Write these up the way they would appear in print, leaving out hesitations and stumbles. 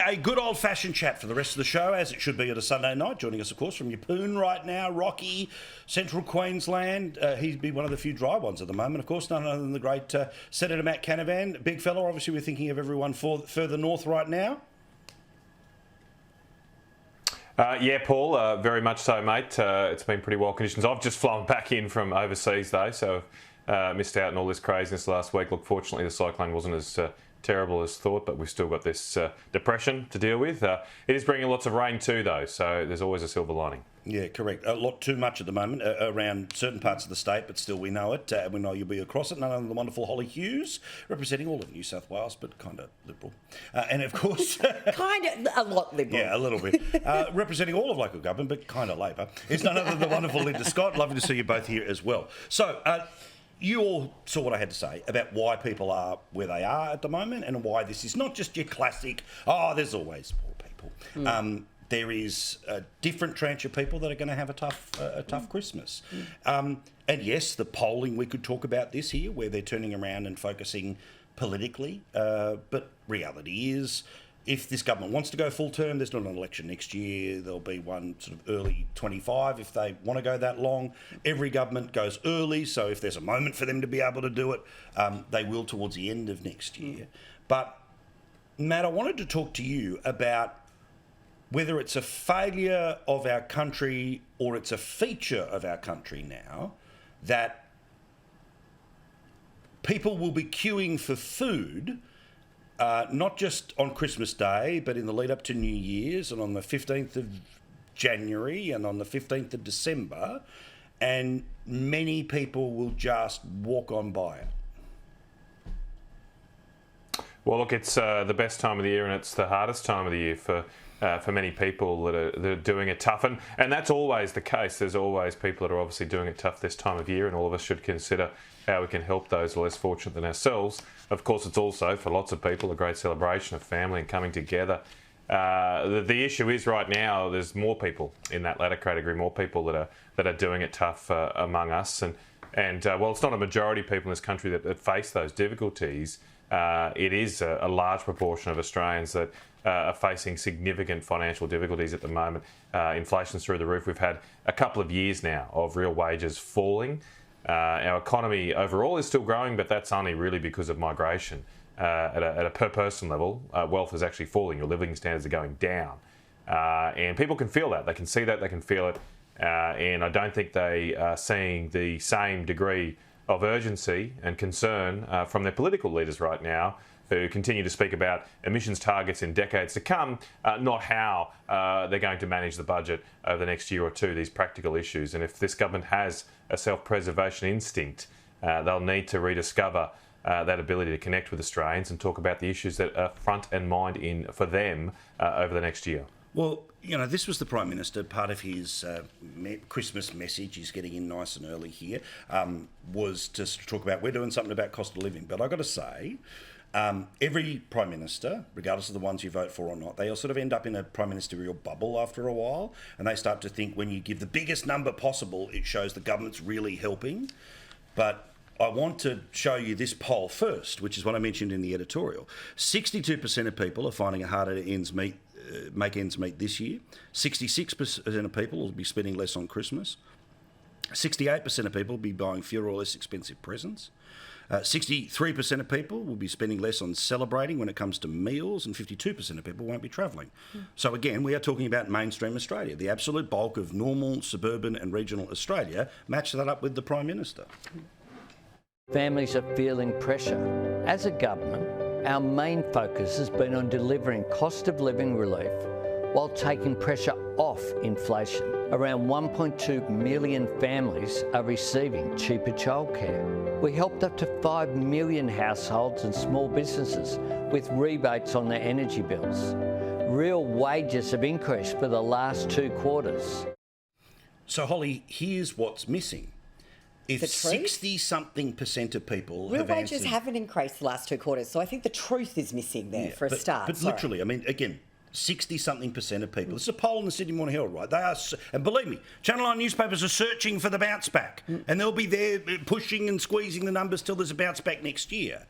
A good old-fashioned chat for the rest of the show, as it should be at a Sunday night. Joining us, of course, from Yeppoon right now, Rocky, Central Queensland. He'd be one of the few dry ones at the moment, of course, none other than the great Senator Matt Canavan. Big fella, obviously we're thinking of everyone further north right now. Yeah, Paul, very much so, mate. It's been pretty wild conditions. I've just flown back in from overseas, though, so missed out on all this craziness last week. Look, fortunately, the cyclone wasn't as terrible as thought, but we've still got this depression to deal with. It is bringing lots of rain too, though, so there's always a silver lining. Yeah, correct. A lot too much at the moment around certain parts of the state, but still we know it. We know you'll be across it. None other than the wonderful Holly Hughes, representing all of New South Wales, but kind of Liberal. And of course... kind of a lot Liberal. Yeah, a little bit. Representing all of local government, but kind of Labor. It's none other than the wonderful Linda Scott. Lovely to see you both here as well. So... you all saw what I had to say about why people are where they are at the moment and why this is not just your classic, there's always poor people. There is a different tranche of people that are going to have a tough Christmas. And yes, the polling, we could talk about this here, where they're turning around and focusing politically. But reality is, if this government wants to go full term, there's not an election next year. There'll be one sort of early 25 if they want to go that long. Every government goes early, so if there's a moment for them to be able to do it, they will towards the end of next year. But, Matt, I wanted to talk to you about whether it's a failure of our country or it's a feature of our country now that people will be queuing for food not just on Christmas Day, but in the lead up to New Year's and on the 15th of January and on the 15th of December, and many people will just walk on by it. Well, look, it's the best time of the year and it's the hardest time of the year for many people that are doing it tough. And that's always the case. There's always people that are obviously doing it tough this time of year, and all of us should consider how we can help those less fortunate than ourselves. Of course, it's also, for lots of people, a great celebration of family and coming together. The issue is right now there's more people in that latter category, more people that are doing it tough among us. And while it's not a majority of people in this country that face those difficulties, it is a large proportion of Australians that are facing significant financial difficulties at the moment. Inflation's through the roof. We've had a couple of years now of real wages falling. Our economy overall is still growing, but that's only really because of migration. At a per person level, wealth is actually falling. Your living standards are going down. And people can feel that. They can see that. They can feel it. And I don't think they are seeing the same degree of urgency and concern from their political leaders right now, who continue to speak about emissions targets in decades to come, not how they're going to manage the budget over the next year or two, these practical issues. And if this government has a self-preservation instinct, they'll need to rediscover that ability to connect with Australians and talk about the issues that are front and mind for them over the next year. Well, you know, this was the Prime Minister. Part of his Christmas message, he's getting in nice and early here, was to talk about, we're doing something about cost of living. But I've got to say, every Prime Minister, regardless of the ones you vote for or not, they all sort of end up in a prime ministerial bubble after a while, and they start to think when you give the biggest number possible, it shows the government's really helping. But I want to show you this poll first, which is what I mentioned in the editorial. 62% of people are finding it harder to make ends meet this year. 66% of people will be spending less on Christmas. 68% of people will be buying fewer or less expensive presents. 63% of people will be spending less on celebrating when it comes to meals, and 52% of people won't be travelling. So again, we are talking about mainstream Australia. The absolute bulk of normal, suburban and regional Australia, match that up with the Prime Minister. Families are feeling pressure. As a government, our main focus has been on delivering cost of living relief while taking pressure off inflation. Around 1.2 million families are receiving cheaper childcare. We helped up to 5 million households and small businesses with rebates on their energy bills. Real wages have increased for the last 2 quarters. So, Holly, here's what's missing. If 60-something% of people real have wages answered, haven't increased the last 2 quarters, so I think the truth is missing there for a start. But literally, I mean, again, 60-something% of people. This is a poll in the Sydney Morning Herald, right? They are, and believe me, Channel 9 newspapers are searching for the bounce back, and they'll be there pushing and squeezing the numbers till there's a bounce back next year.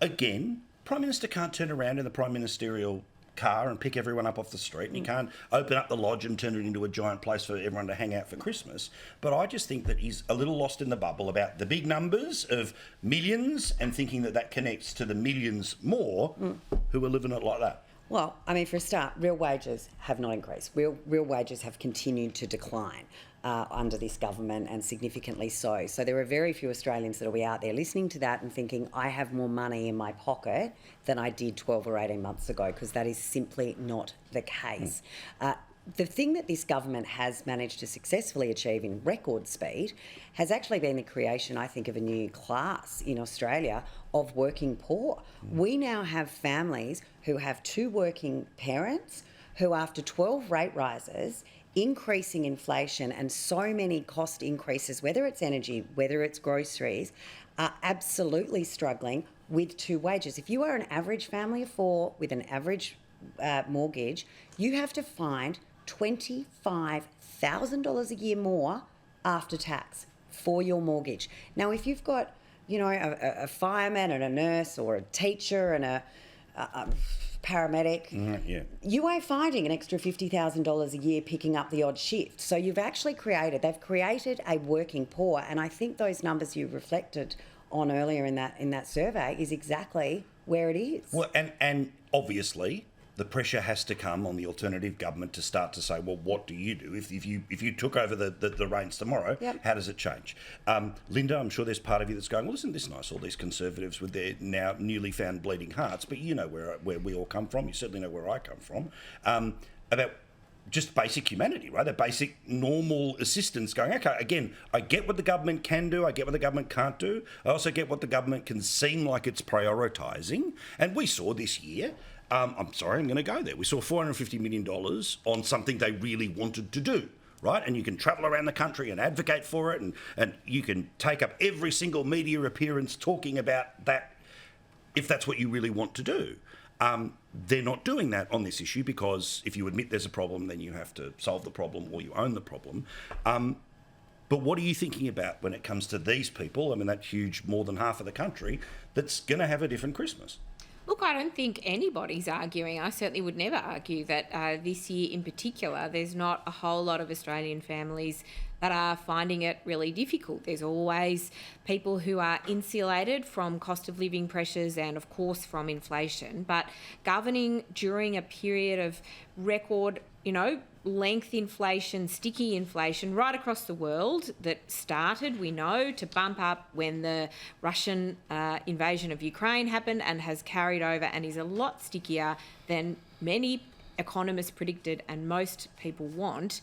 Again, Prime Minister can't turn around in the prime ministerial car and pick everyone up off the street, and you can't open up the lodge and turn it into a giant place for everyone to hang out for Christmas. But I just think that he's a little lost in the bubble about the big numbers of millions and thinking that that connects to the millions more who are living it like that. Well, I mean, for a start, real wages have not increased. Real wages have continued to decline under this government, and significantly so. So there are very few Australians that will be out there listening to that and thinking, I have more money in my pocket than I did 12 or 18 months ago, because that is simply not the case. The thing that this government has managed to successfully achieve in record speed has actually been the creation, I think, of a new class in Australia of working poor. We now have families who have 2 working parents who, after 12 rate rises, increasing inflation and so many cost increases, whether it's energy, whether it's groceries, are absolutely struggling with 2 wages. If you are an average family of 4 with an average mortgage, you have to find $25,000 a year more after tax for your mortgage. Now, if you've got, a fireman and a nurse, or a teacher and a paramedic, you are finding an extra $50,000 a year picking up the odd shift. So they've created a working poor, and I think those numbers you reflected on earlier in that survey is exactly where it is. Well, and obviously the pressure has to come on the alternative government to start to say, well, what do you do if you took over the reins tomorrow? Yep. How does it change? Linda, I'm sure there's part of you that's going, well, isn't this nice, all these Conservatives with their now newly found bleeding hearts? But you know where we all come from. You certainly know where I come from. About just basic humanity, right? A basic normal assistance going, okay, again, I get what the government can do, I get what the government can't do, I also get what the government can seem like it's prioritising. And we saw this year, I'm sorry, I'm going to go there. We saw $450 million on something they really wanted to do, right? And you can travel around the country and advocate for it, and you can take up every single media appearance talking about that if that's what you really want to do. They're not doing that on this issue, because if you admit there's a problem, then you have to solve the problem, or you own the problem. But what are you thinking about when it comes to these people? I mean, that huge, more than half of the country that's going to have a different Christmas. Look, I don't think anybody's arguing. I certainly would never argue that this year in particular, there's not a whole lot of Australian families that are finding it really difficult. There's always people who are insulated from cost of living pressures and, of course, from inflation. But governing during a period of record, length inflation, sticky inflation right across the world that started, we know, to bump up when the Russian invasion of Ukraine happened, and has carried over and is a lot stickier than many economists predicted and most people want.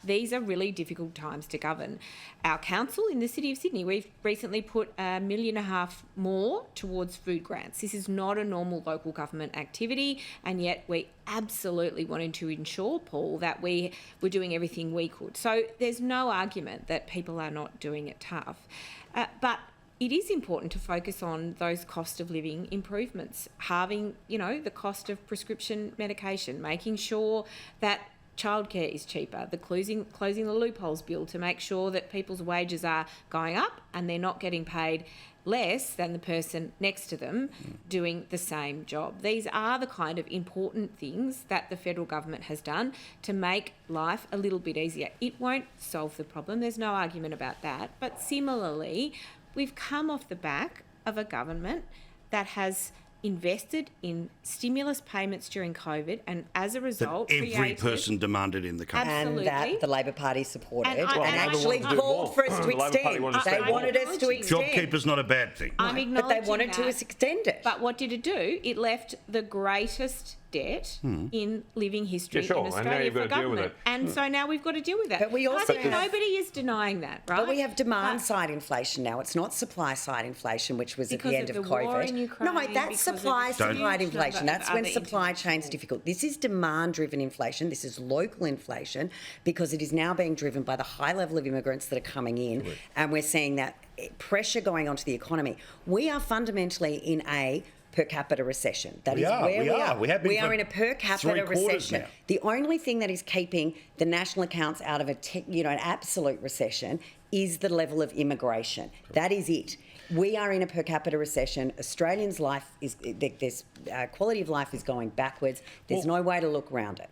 These are really difficult times to govern. Our council in the City of Sydney, we've recently put $1.5 million more towards food grants. This is not a normal local government activity, and yet we absolutely wanted to ensure, Paul, that we were doing everything we could. So there's no argument that people are not doing it tough. But it is important to focus on those cost of living improvements, halving, the cost of prescription medication, making sure that childcare is cheaper, the closing the loopholes bill to make sure that people's wages are going up and they're not getting paid less than the person next to them doing the same job. These are the kind of important things that the federal government has done to make life a little bit easier. It won't solve the problem, there's no argument about that, but similarly, we've come off the back of a government that has invested in stimulus payments during COVID, and as a result, that every person demanded in the country. And that the Labor Party supported and actually wanted to do called more. for us to The Labor Party extend. wanted to They spend wanted us to extend. JobKeeper's not a bad thing. I'm But acknowledging they wanted to extend it. But what did it do? It left the greatest debt in living history Yeah, sure. in And now Australia you've got for to deal with government. it. And so now we've got to deal with that. But we And I also think have- nobody is denying that, right? But we have demand-side inflation now. It's not supply-side inflation, which was Because at the end of of the war COVID. in Ukraine, No, that's because of the supply-side huge inflation. number That's of when other supply chain's difficult. This is demand-driven inflation. This is local inflation, because it is now being driven by the high level of immigrants that are coming in, and we're seeing that pressure going onto the economy. We are fundamentally in a per capita recession. That is where we are. We have been We for are in a per capita 3 quarters recession. now. The only thing that is keeping the national accounts out of an absolute recession is the level of immigration. That is it. We are in a per capita recession. Australians' life is, quality of life is going backwards. There's no way to look around it.